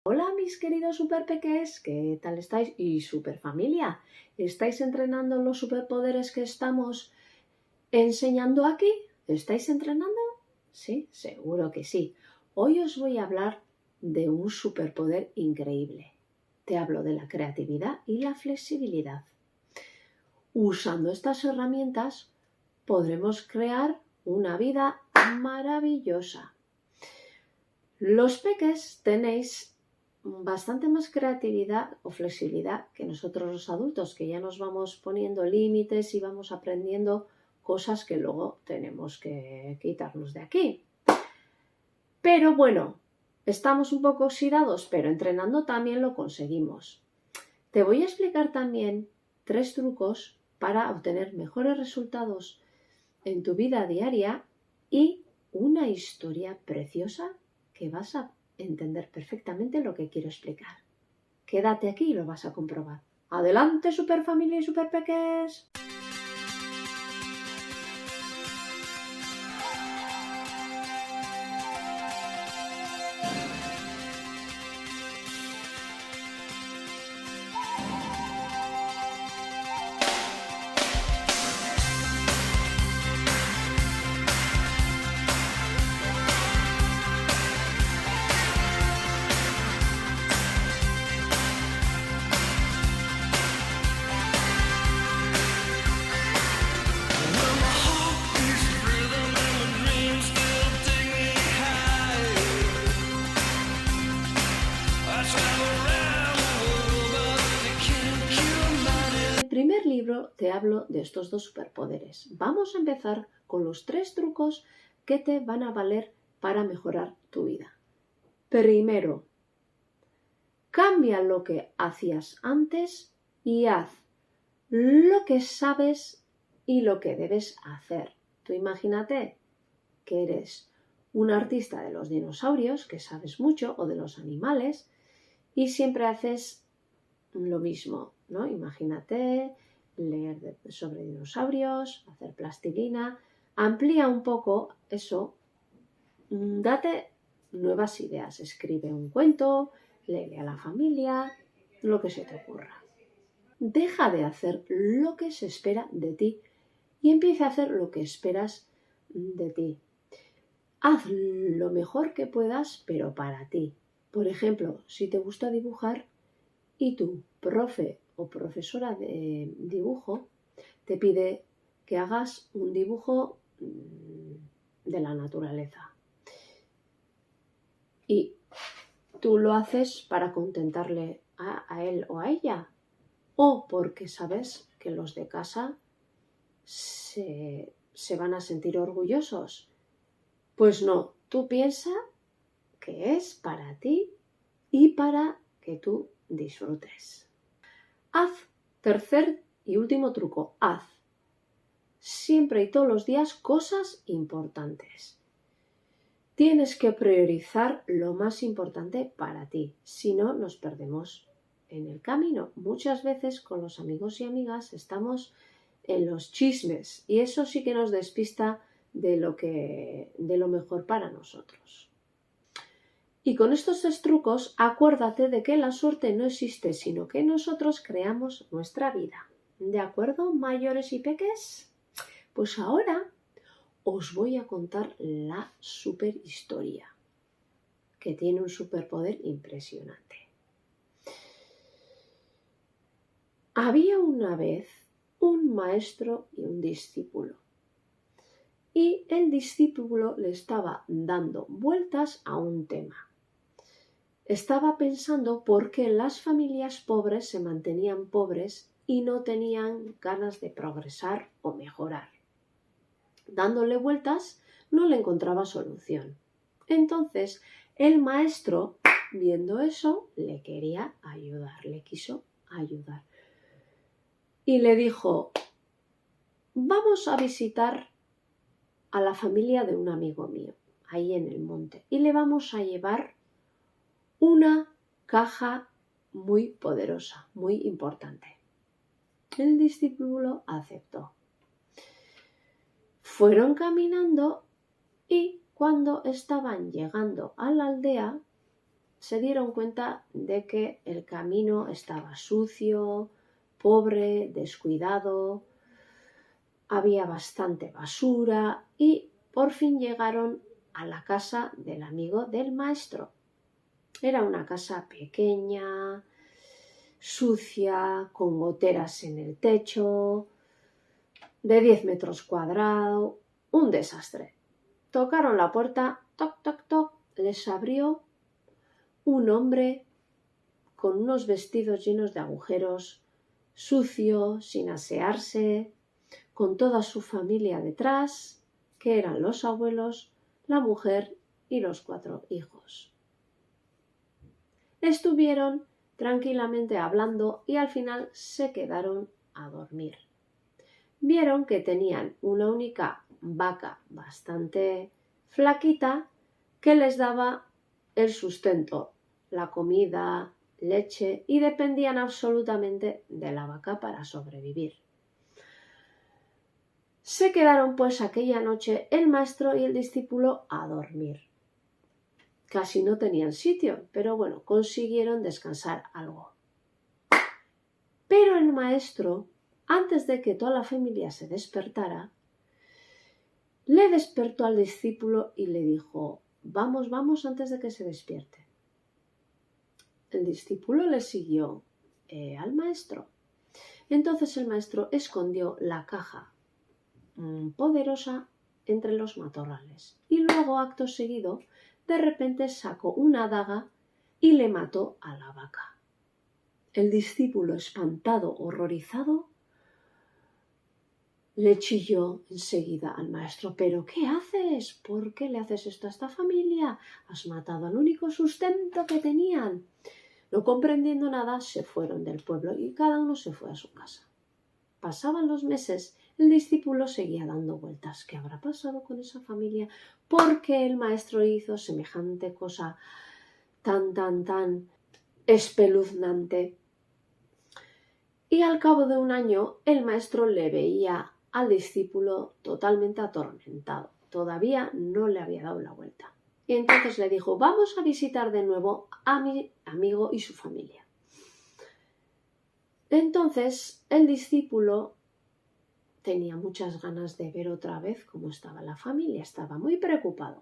Hola mis queridos superpeques, ¿qué tal estáis? Y superfamilia, ¿estáis entrenando los superpoderes que estamos enseñando aquí? ¿Estáis entrenando? Sí, seguro que sí. Hoy os voy a hablar de un superpoder increíble. Te hablo de la creatividad y la flexibilidad. Usando estas herramientas podremos crear una vida maravillosa. Los peques tenéis bastante más creatividad o flexibilidad que nosotros los adultos, que ya nos vamos poniendo límites y vamos aprendiendo cosas que luego tenemos que quitarnos de aquí. Pero bueno, estamos un poco oxidados, pero entrenando también lo conseguimos. Te voy a explicar también 3 trucos para obtener mejores resultados en tu vida diaria y una historia preciosa que vas a entender perfectamente lo que quiero explicar. Quédate aquí y lo vas a comprobar. ¡Adelante, superfamilia y superpeques! En el primer libro te hablo de estos 2 superpoderes. Vamos a empezar con los 3 trucos que te van a valer para mejorar tu vida. Primero, cambia lo que hacías antes y haz lo que sabes y lo que debes hacer. Tú imagínate que eres un artista de los dinosaurios, que sabes mucho, o de los animales, y siempre haces lo mismo, ¿no? Imagínate leer sobre dinosaurios, hacer plastilina, amplía un poco eso, date nuevas ideas, escribe un cuento, léele a la familia, lo que se te ocurra. Deja de hacer lo que se espera de ti y empieza a hacer lo que esperas de ti. Haz lo mejor que puedas, pero para ti. Por ejemplo, si te gusta dibujar y tu profe o profesora de dibujo te pide que hagas un dibujo de la naturaleza y tú lo haces para contentarle a él o a ella, o porque sabes que los de casa se van a sentir orgullosos. Pues no, tú piensa que es para ti y para que tú disfrutes. Haz, tercer y último truco, haz siempre y todos los días cosas importantes. Tienes que priorizar lo más importante para ti, si no nos perdemos en el camino. Muchas veces con los amigos y amigas estamos en los chismes y eso sí que nos despista de lo mejor para nosotros. Y con estos 3 trucos, acuérdate de que la suerte no existe, sino que nosotros creamos nuestra vida. ¿De acuerdo, mayores y peques? Pues ahora os voy a contar la superhistoria, que tiene un superpoder impresionante. Había una vez un maestro y un discípulo. Y el discípulo le estaba dando vueltas a un tema. Estaba pensando por qué las familias pobres se mantenían pobres y no tenían ganas de progresar o mejorar. Dándole vueltas, no le encontraba solución. Entonces, el maestro, viendo eso, le quería ayudar, le quiso ayudar. Y le dijo, vamos a visitar a la familia de un amigo mío, ahí en el monte, y le vamos a llevar una caja muy poderosa, muy importante. El discípulo aceptó. Fueron caminando y cuando estaban llegando a la aldea, se dieron cuenta de que el camino estaba sucio, pobre, descuidado, había bastante basura y por fin llegaron a la casa del amigo del maestro. Era una casa pequeña, sucia, con goteras en el techo, de 10 metros cuadrados, un desastre. Tocaron la puerta, toc, toc, toc, les abrió un hombre con unos vestidos llenos de agujeros, sucio, sin asearse, con toda su familia detrás, que eran los abuelos, la mujer y los 4 hijos. Estuvieron tranquilamente hablando y al final se quedaron a dormir. Vieron que tenían una única vaca bastante flaquita que les daba el sustento, la comida, leche y dependían absolutamente de la vaca para sobrevivir. Se quedaron pues aquella noche el maestro y el discípulo a dormir. Casi no tenían sitio, pero bueno, consiguieron descansar algo. Pero el maestro, antes de que toda la familia se despertara, le despertó al discípulo y le dijo: vamos, vamos antes de que se despierte. El discípulo le siguió al maestro. Entonces el maestro escondió la caja poderosa entre los matorrales y luego, acto seguido, de repente sacó una daga y le mató a la vaca. El discípulo, espantado, horrorizado, le chilló enseguida al maestro: ¿pero qué haces? ¿Por qué le haces esto a esta familia? Has matado al único sustento que tenían. No comprendiendo nada, se fueron del pueblo y cada uno se fue a su casa. Pasaban los meses, el discípulo seguía dando vueltas. ¿Qué habrá pasado con esa familia? ¿Por qué el maestro hizo semejante cosa tan espeluznante? Y al cabo de un año, el maestro le veía al discípulo totalmente atormentado. Todavía no le había dado la vuelta. Y entonces le dijo: vamos a visitar de nuevo a mi amigo y su familia. Entonces el discípulo tenía muchas ganas de ver otra vez cómo estaba la familia. Estaba muy preocupado.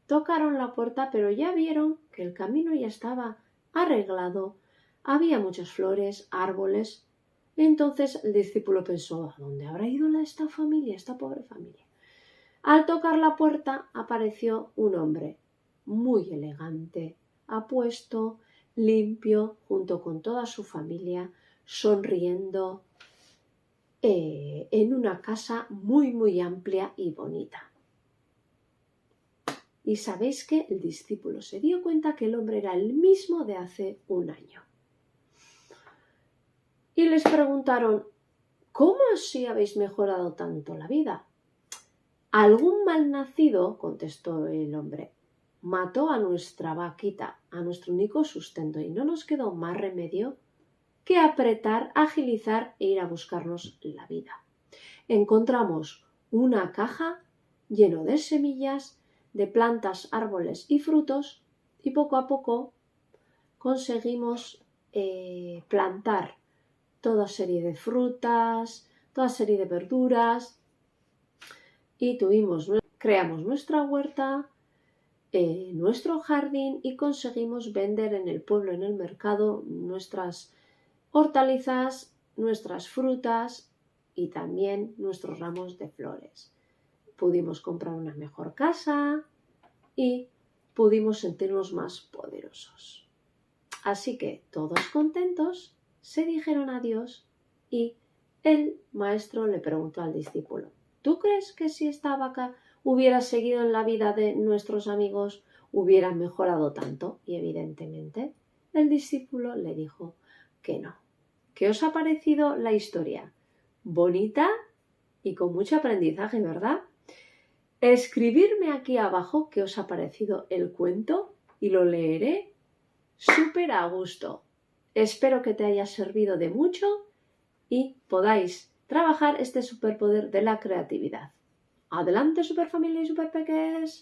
Tocaron la puerta, pero ya vieron que el camino ya estaba arreglado. Había muchas flores, árboles. Entonces el discípulo pensó: ¿a dónde habrá ido esta familia, esta pobre familia? Al tocar la puerta apareció un hombre muy elegante, apuesto, limpio, junto con toda su familia, sonriendo, en una casa muy amplia y bonita. Y sabéis que el discípulo se dio cuenta que el hombre era el mismo de hace un año. Y les preguntaron: ¿cómo así habéis mejorado tanto la vida? Algún malnacido, contestó el hombre, mató a nuestra vaquita, a nuestro único sustento, y no nos quedó más remedio que apretar, agilizar e ir a buscarnos la vida. Encontramos una caja llena de semillas, de plantas, árboles y frutos, y poco a poco conseguimos plantar toda serie de frutas, toda serie de verduras, y creamos nuestra huerta, nuestro jardín, y conseguimos vender en el pueblo, en el mercado, nuestras hortalizas, nuestras frutas y también nuestros ramos de flores. Pudimos comprar una mejor casa y pudimos sentirnos más poderosos. Así que, todos contentos, se dijeron adiós y el maestro le preguntó al discípulo: ¿tú crees que si esta vaca hubiera seguido en la vida de nuestros amigos hubiera mejorado tanto? Y evidentemente el discípulo le dijo que no. ¿Qué os ha parecido la historia? Bonita y con mucho aprendizaje, ¿verdad? Escribirme aquí abajo qué os ha parecido el cuento y lo leeré súper a gusto. Espero que te haya servido de mucho y podáis trabajar este superpoder de la creatividad. ¡Adelante, superfamilia y superpeques!